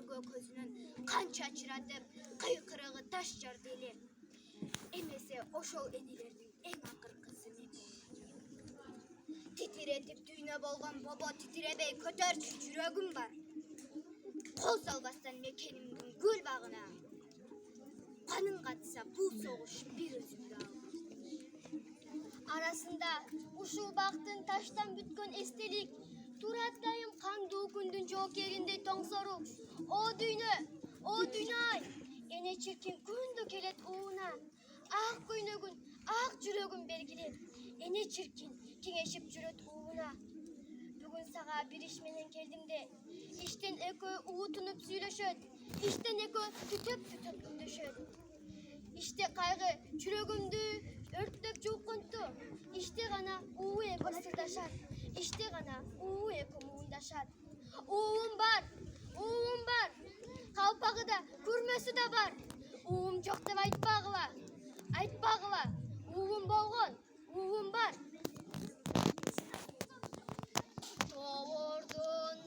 көргө көзүнөн канча чыратып, кыйкырыгы таш жарды эле. Эмесе ошол энелердин эң акыркысы мен. Титиретип дүйнө болгон бобо титиребей көтөрчү жүрөгүм бар. Кол салбастан мекенимдин гүл багына. Каның катса бул согуш бир өзүмдү ал. Арасында ушул бактын таштан бүткөн эстелик турат дайым кандуу күндүн жоокериндей тоңсоруп. О дүйнө ай, эне чиркин күндү келет ууна. Ак көйнөгүн, ак жүрөгүн бергилеп, эне чиркин кеңешип жүрөт ууна. Бүгүн сага бир иш менен келдим де, иштен экөө уутунуп сүйлөшөт, иштен экөө түтөп үндөшөт. İşte kaygı çürөгүмдү өрттөп жулкунту. İşte гана уу эко сырдашат. İşte гана уу эко муңдашат. Уум бар. Калпагы да, күрмөсү да бар. Уум жок деп айтпагыла. Уум болгон, уум бар. Тоордун